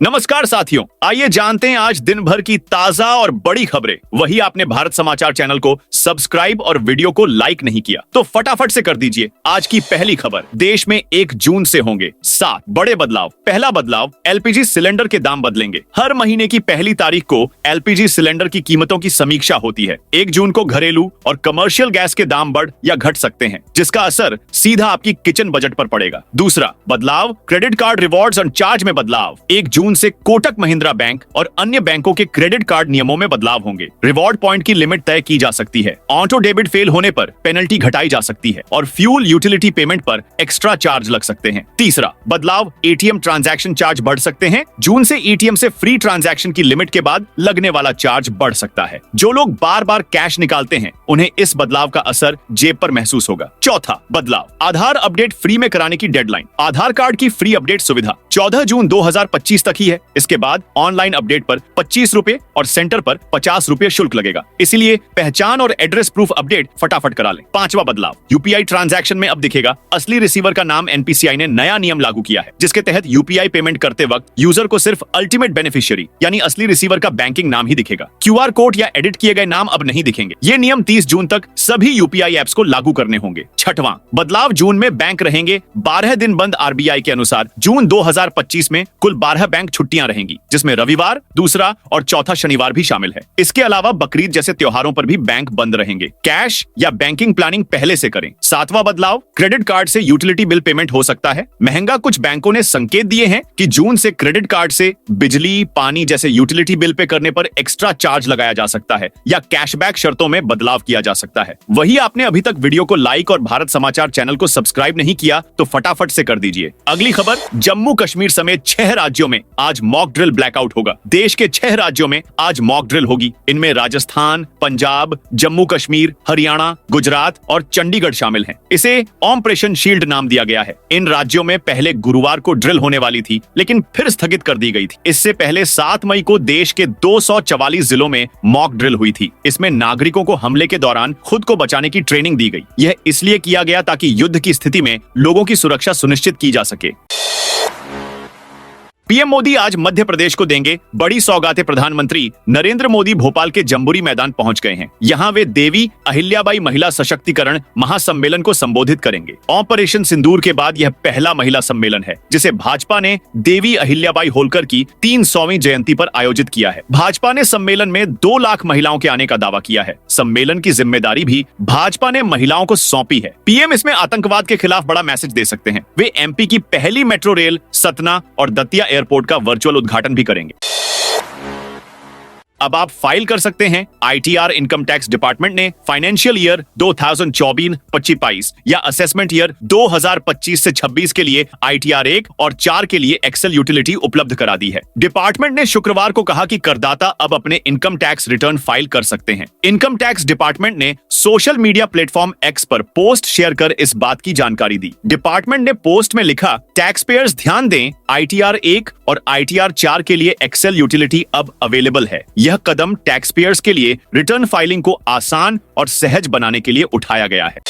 नमस्कार साथियों, आइए जानते हैं आज दिन भर की ताजा और बड़ी खबरें। वही आपने भारत समाचार चैनल को सब्सक्राइब और वीडियो को लाइक नहीं किया तो फटाफट से कर दीजिए। आज की पहली खबर, देश में 1 जून से होंगे 7 बड़े बदलाव। पहला बदलाव, एलपीजी सिलेंडर के दाम बदलेंगे। हर महीने की पहली तारीख को एलपीजी सिलेंडर की कीमतों की समीक्षा होती है। 1 जून को घरेलू और कमर्शियल गैस के दाम बढ़ या घट सकते हैं, जिसका असर सीधा आपकी किचन बजट पर पड़ेगा। दूसरा बदलाव, क्रेडिट कार्ड रिवॉर्ड्स और चार्ज में बदलाव। 1 जून से कोटक महिंद्रा बैंक और अन्य बैंकों के क्रेडिट कार्ड नियमों में बदलाव होंगे। रिवॉर्ड पॉइंट की लिमिट तय की जा सकती है। ऑटो डेबिट फेल होने पर पेनल्टी घटाई जा सकती है और फ्यूल यूटिलिटी पेमेंट पर एक्स्ट्रा चार्ज लग सकते हैं। तीसरा बदलाव, एटीएम ट्रांजैक्शन चार्ज बढ़ सकते हैं। जून से एटीएम से फ्री ट्रांजैक्शन की लिमिट के बाद लगने वाला चार्ज बढ़ सकता है। जो लोग बार बार कैश निकालते हैं उन्हें इस बदलाव का असर जेब पर महसूस होगा। चौथा बदलाव, आधार अपडेट फ्री में कराने की डेडलाइन। आधार कार्ड की फ्री अपडेट सुविधा 14 जून 2025 तक ही है। इसके बाद ऑनलाइन अपडेट पर 25 रुपए और सेंटर पर 50 रुपए शुल्क लगेगा। इसीलिए पहचान और एड्रेस प्रूफ अपडेट फटाफट करा लें। पांचवा बदलाव, यूपीआई ट्रांजैक्शन में अब दिखेगा असली रिसीवर का नाम। एनपीसीआई ने नया नियम लागू किया है, जिसके तहत यूपीआई पेमेंट करते वक्त यूजर को सिर्फ अल्टीमेट बेनिफिशियरी यानी असली रिसीवर का बैंकिंग नाम ही दिखेगा। क्यूआर कोड या एडिट किए गए नाम अब नहीं दिखेंगे। ये नियम 30 जून तक सभी यूपीआई एप्स को लागू करने होंगे। छठवां बदलाव, जून में बैंक रहेंगे 12 दिन बंद। आरबीआई के अनुसार जून 2025 में कुल 12 बैंक छुट्टियां रहेंगी, जिसमें रविवार, दूसरा और चौथा शनिवार भी शामिल है। इसके अलावा बकरीद जैसे त्योहारों पर भी बैंक बंद रहेंगे। कैश या बैंकिंग प्लानिंग पहले से करें। सातवां बदलाव, क्रेडिट कार्ड से यूटिलिटी बिल पेमेंट हो सकता है महंगा। कुछ बैंकों ने संकेत दिए हैं कि जून से क्रेडिट कार्ड से बिजली, पानी जैसे यूटिलिटी बिल पे करने पर एक्स्ट्रा चार्ज लगाया जा सकता है या कैशबैक शर्तों में बदलाव किया जा सकता है। वही आपने अभी तक वीडियो को लाइक और भारत समाचार चैनल को सब्सक्राइब नहीं किया तो फटाफट से कर दीजिए। अगली खबर, जम्मू कश्मीर समेत 6 राज्यों में आज मॉक ड्रिल ब्लैकआउट होगा। देश के 6 राज्यों में आज मॉक ड्रिल होगी। इनमें राजस्थान, पंजाब, जम्मू कश्मीर, हरियाणा, गुजरात और चंडीगढ़ शामिल हैं। इसे ऑपरेशन शील्ड नाम दिया गया है। इन राज्यों में पहले गुरुवार को ड्रिल होने वाली थी, लेकिन फिर स्थगित कर दी गई थी। इससे पहले 7 मई को देश के 244 जिलों में मॉक ड्रिल हुई थी। इसमें नागरिकों को हमले के दौरान खुद को बचाने की ट्रेनिंग दी गई। यह इसलिए किया गया ताकि युद्ध की स्थिति में लोगों की सुरक्षा सुनिश्चित की जा सके। पीएम मोदी आज मध्य प्रदेश को देंगे बड़ी सौगातें। प्रधानमंत्री नरेंद्र मोदी भोपाल के जम्बूरी मैदान पहुंच गए हैं। यहां वे देवी अहिल्याबाई महिला सशक्तिकरण महासम्मेलन को संबोधित करेंगे। ऑपरेशन सिंदूर के बाद यह पहला महिला सम्मेलन है जिसे भाजपा ने देवी अहिल्याबाई होलकर की 300वीं जयंती पर आयोजित किया है। भाजपा ने सम्मेलन में 2 लाख महिलाओं के आने का दावा किया है। सम्मेलन की जिम्मेदारी भी भाजपा ने महिलाओं को सौंपी है। पीएम इसमें आतंकवाद के खिलाफ बड़ा मैसेज दे सकते हैं। वे एमपी की पहली मेट्रो रेल सतना और दतिया एयरपोर्ट का वर्चुअल उद्घाटन भी करेंगे। अब आप फाइल कर सकते हैं। आईटीआर इनकम टैक्स डिपार्टमेंट ने फाइनेंशियल ईयर 2024-25 या असेसमेंट ईयर 2025 से 26 के लिए आईटीआर 1 और 4 के लिए एक्सेल यूटिलिटी उपलब्ध करा दी है। डिपार्टमेंट ने शुक्रवार को कहा कि करदाता अब अपने इनकम टैक्स रिटर्न फाइल कर सकते हैं। इनकम टैक्स डिपार्टमेंट ने सोशल मीडिया प्लेटफॉर्म एक्स पर पोस्ट शेयर कर इस बात की जानकारी दी। डिपार्टमेंट ने पोस्ट में लिखा, टैक्स पेयर्स ध्यान दें, आईटीआर 1 और आईटीआर 4 के लिए एक्सेल यूटिलिटी अब अवेलेबल है। यह कदम टैक्स पेयर्स के लिए रिटर्न फाइलिंग को आसान और सहज बनाने के लिए उठाया गया है।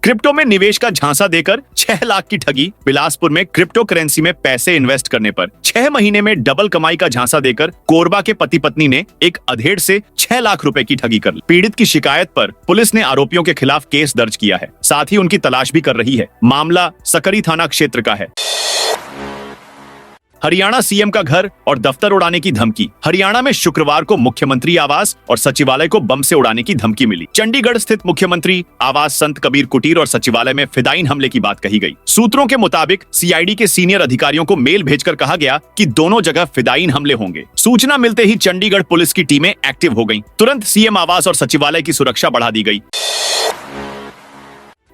क्रिप्टो में निवेश का झांसा देकर 6 लाख की ठगी। बिलासपुर में क्रिप्टो करेंसी में पैसे इन्वेस्ट करने पर 6 महीने में डबल कमाई का झांसा देकर कोरबा के पति पत्नी ने एक अधेड़ से 6 लाख रुपए की ठगी कर ली। पीड़ित की शिकायत पर पुलिस ने आरोपियों के खिलाफ केस दर्ज किया है। साथ ही उनकी तलाश भी कर रही है। मामला सकरी थाना क्षेत्र का है। हरियाणा सीएम का घर और दफ्तर उड़ाने की धमकी। हरियाणा में शुक्रवार को मुख्यमंत्री आवास और सचिवालय को बम से उड़ाने की धमकी मिली। चंडीगढ़ स्थित मुख्यमंत्री आवास, संत कबीर कुटीर और सचिवालय में फिदायीन हमले की बात कही गई। सूत्रों के मुताबिक सीआईडी के सीनियर अधिकारियों को मेल भेजकर कहा गया कि दोनों जगह फिदायीन हमले होंगे। सूचना मिलते ही चंडीगढ़ पुलिस की टीमें एक्टिव हो गईं। तुरंत सीएम आवास और सचिवालय की सुरक्षा बढ़ा दी गई।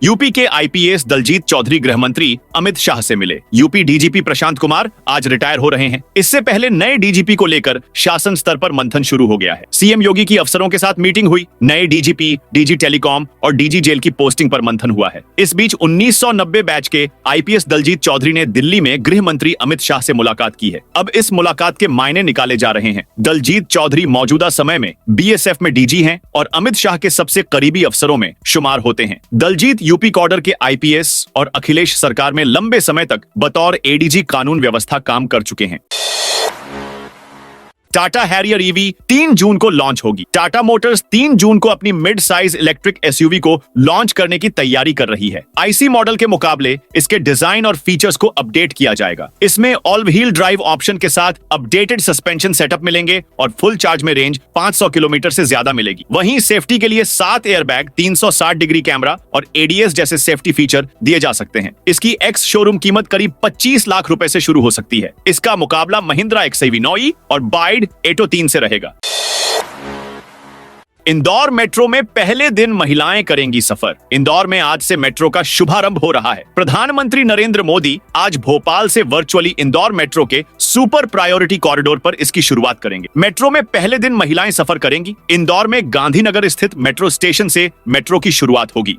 यूपी के आईपीएस दलजीत चौधरी गृह मंत्री अमित शाह से मिले। यूपी डीजीपी प्रशांत कुमार आज रिटायर हो रहे हैं। इससे पहले नए डीजीपी को लेकर शासन स्तर पर मंथन शुरू हो गया है। सीएम योगी की अफसरों के साथ मीटिंग हुई। नए डीजीपी, डीजी टेलीकॉम और डीजी जेल की पोस्टिंग पर मंथन हुआ है। इस बीच 1990 बैच के आईपीएस दलजीत चौधरी ने दिल्ली में गृह मंत्री अमित शाह से मुलाकात की है। अब इस मुलाकात के मायने निकाले जा रहे हैं। दलजीत चौधरी मौजूदा समय में बीएसएफ में डीजी हैं और अमित शाह के सबसे करीबी अफसरों में शुमार होते हैं। दलजीत यूपी कॉडर के आईपीएस और अखिलेश सरकार में लंबे समय तक बतौर एडीजी कानून व्यवस्था काम कर चुके हैं। टाटा हैरियर ईवी 3 जून को लॉन्च होगी। टाटा मोटर्स 3 जून को अपनी मिड साइज इलेक्ट्रिक एसयूवी को लॉन्च करने की तैयारी कर रही है। आईसी मॉडल के मुकाबले इसके डिजाइन और फीचर्स को अपडेट किया जाएगा। इसमें ऑल व्हील ड्राइव ऑप्शन के साथ अपडेटेड सस्पेंशन सेटअप मिलेंगे और फुल चार्ज में रेंज 500 किलोमीटर से ज्यादा मिलेगी। वहीं सेफ्टी के लिए 7 एयरबैग, 360 डिग्री कैमरा और एडीएस जैसे सेफ्टी फीचर दिए जा सकते हैं। इसकी एक्स शोरूम कीमत करीब 25 लाख रुपए से शुरू हो सकती है। इसका मुकाबला महिंद्रा XIV 9e और बाइड एटो 3 से रहेगा। इंदौर मेट्रो में पहले दिन महिलाएं करेंगी सफर। इंदौर में आज से मेट्रो का शुभारंभ हो रहा है। प्रधानमंत्री नरेंद्र मोदी आज भोपाल से वर्चुअली इंदौर मेट्रो के सुपर प्रायोरिटी कॉरिडोर पर इसकी शुरुआत करेंगे। मेट्रो में पहले दिन महिलाएं सफर करेंगी। इंदौर में गांधीनगर स्थित मेट्रो स्टेशन से मेट्रो की शुरुआत होगी।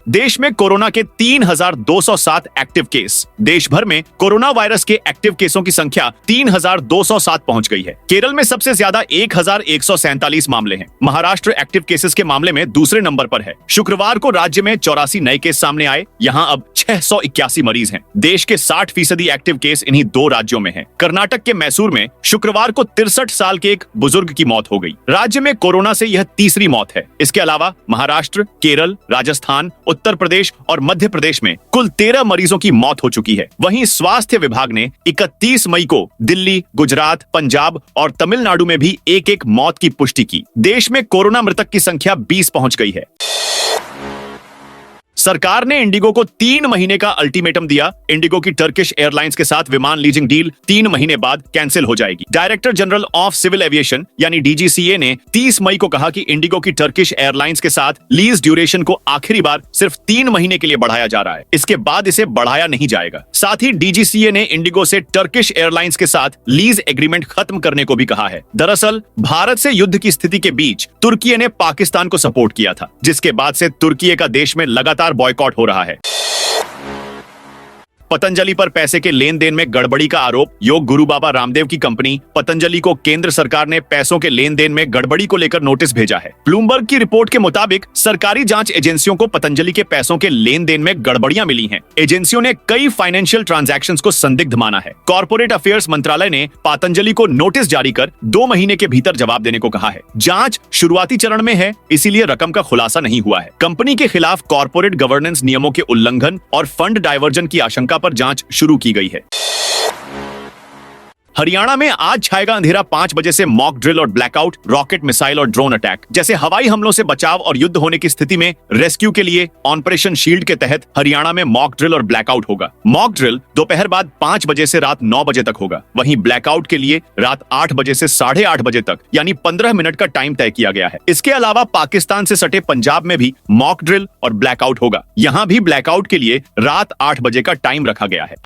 देश में कोरोना के 3,207 एक्टिव केस। देश भर में कोरोना वायरस के एक्टिव केसों की संख्या 3,207 पहुंच गई है। केरल में सबसे ज्यादा 1,147 मामले हैं। महाराष्ट्र एक्टिव केसेस के मामले में दूसरे नंबर पर है। शुक्रवार को राज्य में 84 नए केस सामने आए। यहां अब 681 मरीज हैं। देश के 60% एक्टिव केस इन्हीं 2 राज्यों में हैं। कर्नाटक के मैसूर में शुक्रवार को 63 साल के एक बुजुर्ग की मौत हो गई। राज्य में कोरोना से यह तीसरी मौत है। इसके अलावा महाराष्ट्र, केरल, राजस्थान, उत्तर प्रदेश और मध्य प्रदेश में कुल 13 मरीजों की मौत हो चुकी है। वहीं स्वास्थ्य विभाग ने 31 मई को दिल्ली, गुजरात, पंजाब और तमिलनाडु में भी एक मौत की पुष्टि की। देश में कोरोना मृतक की संख्या 20 पहुंच गई है। सरकार ने इंडिगो को 3 महीने का अल्टीमेटम दिया। इंडिगो की टर्किश एयरलाइंस के साथ विमान लीजिंग डील 3 महीने बाद कैंसिल हो जाएगी। Director general of civil aviation यानी डीजीसीए ने 30 मई को कहा कि इंडिगो की टर्किश एयरलाइंस के साथ लीज ड्यूरेशन को आखिरी बार सिर्फ 3 महीने के लिए बढ़ाया जा रहा है। इसके बाद इसे बढ़ाया नहीं जाएगा। साथ ही डीजीसीए ने इंडिगो से टर्किश एयरलाइंस के साथ लीज एग्रीमेंट खत्म करने को भी कहा है। दरअसल भारत से युद्ध की स्थिति के बीच तुर्की ने पाकिस्तान को सपोर्ट किया था, जिसके बाद से तुर्की का देश में लगातार बॉयकॉट हो रहा है। पतंजलि पर पैसे के लेन देन में गड़बड़ी का आरोप। योग गुरु बाबा रामदेव की कंपनी पतंजलि को केंद्र सरकार ने पैसों के लेन देन में गड़बड़ी को लेकर नोटिस भेजा है। ब्लूमबर्ग की रिपोर्ट के मुताबिक सरकारी जांच एजेंसियों को पतंजलि के पैसों के लेन देन में गड़बड़ियां मिली हैं। एजेंसियों ने कई फाइनेंशियल ट्रांजैक्शंस को संदिग्ध माना है। कॉर्पोरेट अफेयर्स मंत्रालय ने पतंजलि को नोटिस जारी कर 2 महीने के भीतर जवाब देने को कहा है। जांच शुरुआती चरण में है, इसीलिए रकम का खुलासा नहीं हुआ है। कंपनी के खिलाफ कॉर्पोरेट गवर्नेंस नियमों के उल्लंघन और फंड डायवर्जन की आशंका पर जांच शुरू की गई है। हरियाणा में आज छाएगा अंधेरा। 5 बजे से मॉक ड्रिल और ब्लैकआउट, रॉकेट, मिसाइल और ड्रोन अटैक जैसे हवाई हमलों से बचाव और युद्ध होने की स्थिति में रेस्क्यू के लिए ऑपरेशन शील्ड के तहत हरियाणा में मॉक ड्रिल और ब्लैकआउट होगा। मॉक ड्रिल दोपहर बाद 5 बजे से रात 9 बजे तक होगा। वहीं ब्लैकआउट के लिए रात 8 बजे से 8:30 बजे तक यानी 15 मिनट का टाइम तय किया गया है। इसके अलावा पाकिस्तान से सटे पंजाब में भी मॉक ड्रिल और ब्लैकआउट होगा। यहाँ भी ब्लैकआउट के लिए रात 8 बजे का टाइम रखा गया है।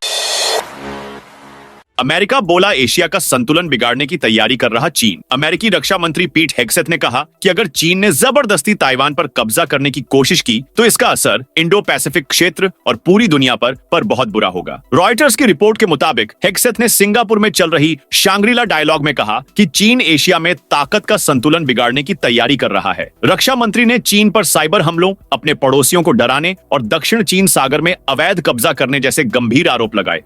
अमेरिका बोला एशिया का संतुलन बिगाड़ने की तैयारी कर रहा चीन। अमेरिकी रक्षा मंत्री पीट हेग्सेथ ने कहा कि अगर चीन ने जबरदस्ती ताइवान पर कब्जा करने की कोशिश की तो इसका असर इंडो पैसिफिक क्षेत्र और पूरी दुनिया पर बहुत बुरा होगा। रॉयटर्स की रिपोर्ट के मुताबिक हेग्सेथ ने सिंगापुर में चल रही शांग्रीला डायलॉग में कहा कि चीन एशिया में ताकत का संतुलन बिगाड़ने की तैयारी कर रहा है। रक्षा मंत्री ने चीन पर साइबर हमलों, अपने पड़ोसियों को डराने और दक्षिण चीन सागर में अवैध कब्जा करने जैसे गंभीर आरोप लगाए।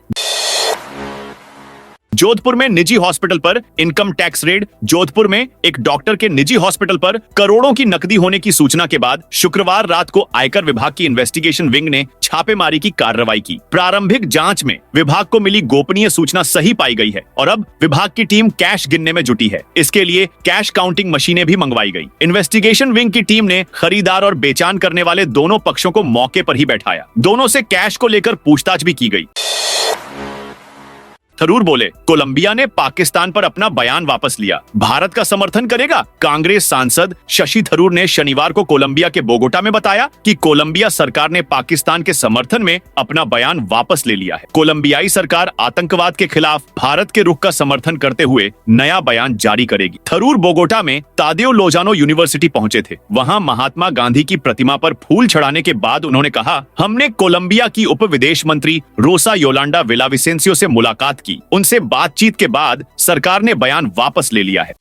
जोधपुर में निजी हॉस्पिटल पर इनकम टैक्स रेड। जोधपुर में एक डॉक्टर के निजी हॉस्पिटल पर करोड़ों की नकदी होने की सूचना के बाद शुक्रवार रात को आयकर विभाग की इन्वेस्टिगेशन विंग ने छापेमारी की कार्रवाई की। प्रारंभिक जांच में विभाग को मिली गोपनीय सूचना सही पाई गई है और अब विभाग की टीम कैश गिनने में जुटी है। इसके लिए कैश काउंटिंग मशीनें भी मंगवाई गई। इन्वेस्टिगेशन विंग की टीम ने खरीदार और बेचान करने वाले दोनों पक्षों को मौके पर ही बैठाया। दोनों से कैश को लेकर पूछताछ भी की गई। थरूर बोले, कोलंबिया ने पाकिस्तान पर अपना बयान वापस लिया, भारत का समर्थन करेगा। कांग्रेस सांसद शशि थरूर ने शनिवार को कोलंबिया के बोगोटा में बताया कि कोलंबिया सरकार ने पाकिस्तान के समर्थन में अपना बयान वापस ले लिया है। कोलंबियाई सरकार आतंकवाद के खिलाफ भारत के रुख का समर्थन करते हुए नया बयान जारी करेगी। थरूर बोगोटा में तादेओ लोजानो यूनिवर्सिटी पहुंचे थे। वहां महात्मा गांधी की प्रतिमा पर फूल चढ़ाने के बाद उन्होंने कहा, हमने कोलंबिया की उप विदेश मंत्री रोसा योलांडा विलाविसेंसियो से मुलाकात की। उनसे बातचीत के बाद सरकार ने बयान वापस ले लिया है।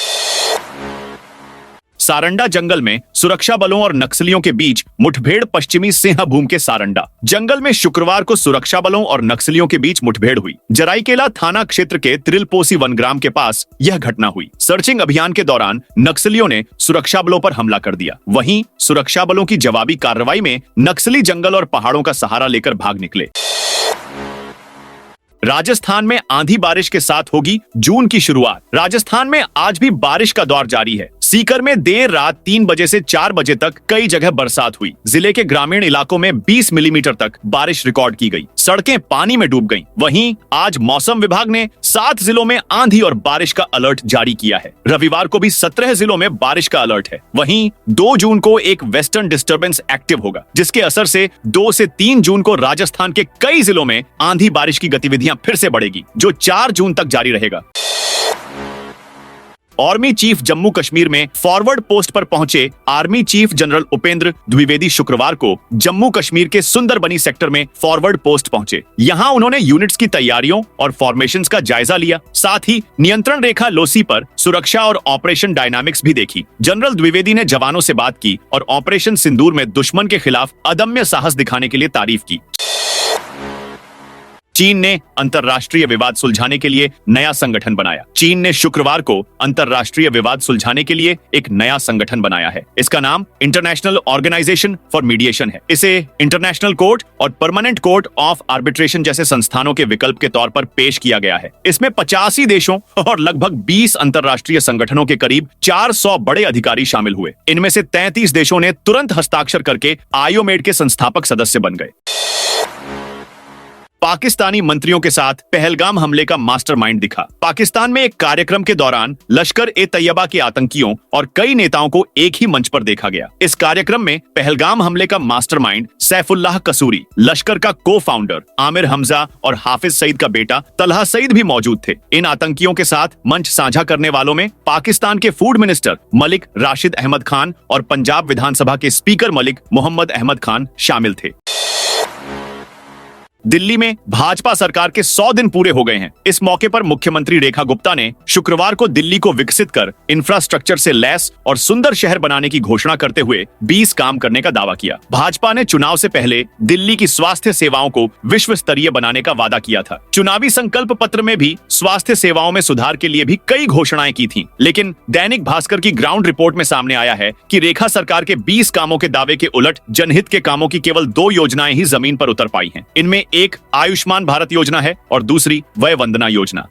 सारंडा जंगल में सुरक्षा बलों और नक्सलियों के बीच मुठभेड़। पश्चिमी सिंहभूम के सारंडा जंगल में शुक्रवार को सुरक्षा बलों और नक्सलियों के बीच मुठभेड़ हुई। जराईकेला थाना क्षेत्र के त्रिलपोसी वनग्राम के पास यह घटना हुई। सर्चिंग अभियान के दौरान नक्सलियों ने सुरक्षा बलों पर हमला कर दिया। वहीं सुरक्षा बलों की जवाबी कार्रवाई में नक्सली जंगल और पहाड़ों का सहारा लेकर भाग निकले। राजस्थान में आंधी बारिश के साथ होगी जून की शुरुआत। राजस्थान में आज भी बारिश का दौर जारी है। सीकर में देर रात 3 बजे से 4 बजे तक कई जगह बरसात हुई। जिले के ग्रामीण इलाकों में 20 मिलीमीटर तक बारिश रिकॉर्ड की गई। सड़कें पानी में डूब गईं। वहीं आज मौसम विभाग ने 7 जिलों में आंधी और बारिश का अलर्ट जारी किया है। रविवार को भी 17 जिलों में बारिश का अलर्ट है। वहीं 2 जून को एक वेस्टर्न डिस्टर्बेंस एक्टिव होगा, जिसके असर से 2 से 3 जून को राजस्थान के कई जिलों में आंधी बारिश की गतिविधियां फिर से बढ़ेगी, जो 4 जून तक जारी रहेगा। आर्मी चीफ जम्मू कश्मीर में फॉरवर्ड पोस्ट पर पहुंचे army chief general Upendra Dwivedi शुक्रवार को जम्मू कश्मीर के सुंदरबनी सेक्टर में फॉरवर्ड पोस्ट पहुंचे। यहां उन्होंने यूनिट्स की तैयारियों और फॉर्मेशंस का जायजा लिया। साथ ही नियंत्रण रेखा लोसी पर सुरक्षा और ऑपरेशन डायनामिक्स भी देखी। जनरल द्विवेदी ने जवानों से बात की और ऑपरेशन सिंदूर में दुश्मन के खिलाफ अदम्य साहस दिखाने के लिए तारीफ की। चीन ने अंतर्राष्ट्रीय विवाद सुलझाने के लिए नया संगठन बनाया। चीन ने शुक्रवार को अंतर्राष्ट्रीय विवाद सुलझाने के लिए एक नया संगठन बनाया है। इसका नाम इंटरनेशनल ऑर्गेनाइजेशन फॉर मीडिएशन है। इसे इंटरनेशनल कोर्ट और परमानेंट कोर्ट ऑफ आर्बिट्रेशन जैसे संस्थानों के विकल्प के तौर पर पेश किया गया है। इसमें 85 देशों और लगभग 20 अंतर्राष्ट्रीय संगठनों के करीब 400 बड़े अधिकारी शामिल हुए। इनमें से 33 देशों ने तुरंत हस्ताक्षर करके आयोमेड के संस्थापक सदस्य बन गए। पाकिस्तानी मंत्रियों के साथ पहलगाम हमले का मास्टरमाइंड दिखा। पाकिस्तान में एक कार्यक्रम के दौरान लश्कर ए तैयबा के आतंकियों और कई नेताओं को एक ही मंच पर देखा गया। इस कार्यक्रम में पहलगाम हमले का मास्टरमाइंड सैफुल्लाह कसूरी, लश्कर का को फाउंडर आमिर हमजा और हाफिज सईद का बेटा तलहा सईद भी मौजूद थे। इन आतंकियों के साथ मंच साझा करने वालों में पाकिस्तान के फूड मिनिस्टर मलिक राशिद अहमद खान और पंजाब विधानसभा के स्पीकर मलिक मोहम्मद अहमद खान शामिल थे। दिल्ली में भाजपा सरकार के 100 दिन पूरे हो गए हैं। इस मौके पर मुख्यमंत्री रेखा गुप्ता ने शुक्रवार को दिल्ली को विकसित कर इंफ्रास्ट्रक्चर से लैस और सुंदर शहर बनाने की घोषणा करते हुए 20 काम करने का दावा किया। भाजपा ने चुनाव से पहले दिल्ली की स्वास्थ्य सेवाओं को विश्व स्तरीय बनाने का वादा किया था। चुनावी संकल्प पत्र में भी स्वास्थ्य सेवाओं में सुधार के लिए भी कई घोषणाएं की थीं। लेकिन दैनिक भास्कर की ग्राउंड रिपोर्ट में सामने आया है कि रेखा सरकार के 20 कामों के दावे के उलट जनहित के कामों की केवल 2 योजनाएं ही जमीन पर उतर पाई हैं। इनमें एक आयुष्मान भारत योजना है और दूसरी वय वंदना योजना।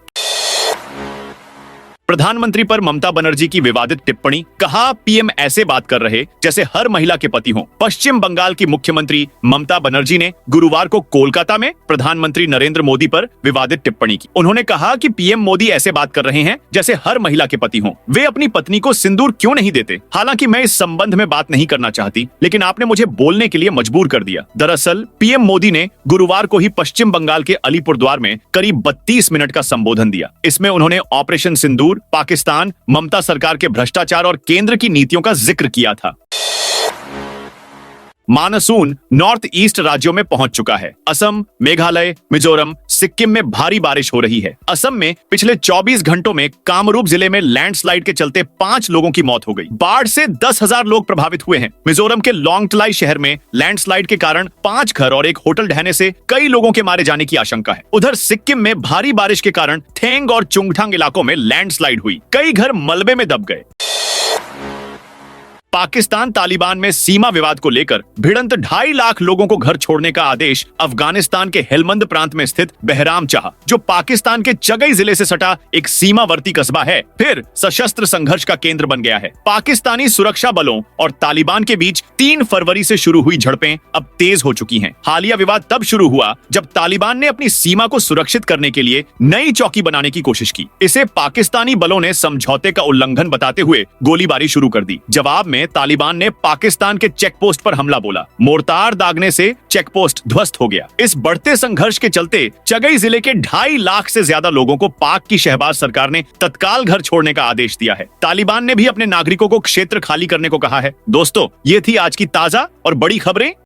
प्रधानमंत्री पर ममता बनर्जी की विवादित टिप्पणी, कहा पीएम ऐसे बात कर रहे जैसे हर महिला के पति हों। पश्चिम बंगाल की मुख्यमंत्री ममता बनर्जी ने गुरुवार को कोलकाता में प्रधानमंत्री नरेंद्र मोदी पर विवादित टिप्पणी की। उन्होंने कहा कि पीएम मोदी ऐसे बात कर रहे हैं जैसे हर महिला के पति हों। वे अपनी पत्नी को सिंदूर क्यों नहीं देते? हालांकि मैं इस संबंध में बात नहीं करना चाहती, लेकिन आपने मुझे बोलने के लिए मजबूर कर दिया। दरअसल पीएम मोदी ने गुरुवार को ही पश्चिम बंगाल के अलीपुरद्वार में करीब 32 मिनट का संबोधन दिया। इसमें उन्होंने ऑपरेशन सिंदूर, पाकिस्तान, ममता सरकार के भ्रष्टाचार और केंद्र की नीतियों का जिक्र किया था। मानसून नॉर्थ ईस्ट राज्यों में पहुंच चुका है। असम, मेघालय, मिजोरम, सिक्किम में भारी बारिश हो रही है। असम में पिछले 24 घंटों में कामरूप जिले में लैंडस्लाइड के चलते 5 लोगों की मौत हो गई। बाढ़ से 10,000 लोग प्रभावित हुए हैं। मिजोरम के लोंगतलाई शहर में लैंडस्लाइड के कारण 5 घर और एक होटल ढहने से कई लोगों के मारे जाने की आशंका है। उधर सिक्किम में भारी बारिश के कारण थेंग और चुंगथांग इलाकों में लैंडस्लाइड हुई। कई घर मलबे में दब गए। पाकिस्तान तालिबान में सीमा विवाद को लेकर भिड़ंत 2.5 लाख लोगों को घर छोड़ने का आदेश अफगानिस्तान के हेलमंद प्रांत में स्थित बहराम चाह, जो पाकिस्तान के चगई जिले से सटा एक सीमावर्ती कस्बा है, फिर सशस्त्र संघर्ष का केंद्र बन गया है। पाकिस्तानी सुरक्षा बलों और तालिबान के बीच 3 फरवरी से शुरू हुई झड़पें अब तेज हो चुकी हैं। हालिया विवाद तब शुरू हुआ जब तालिबान ने अपनी सीमा को सुरक्षित करने के लिए नई चौकी बनाने की कोशिश की। इसे पाकिस्तानी बलों ने समझौते का उल्लंघन बताते हुए गोलीबारी शुरू कर दी। जवाब में तालिबान ने पाकिस्तान के चेकपोस्ट पर हमला बोला। मोर्टार दागने से चेकपोस्ट ध्वस्त हो गया। इस बढ़ते संघर्ष के चलते चगई जिले के 2.5 लाख से ज्यादा लोगों को पाक की शहबाज सरकार ने तत्काल घर छोड़ने का आदेश दिया है। तालिबान ने भी अपने नागरिकों को क्षेत्र खाली करने को कहा है। दोस्तों, ये थी आज की ताजा और बड़ी खबरें।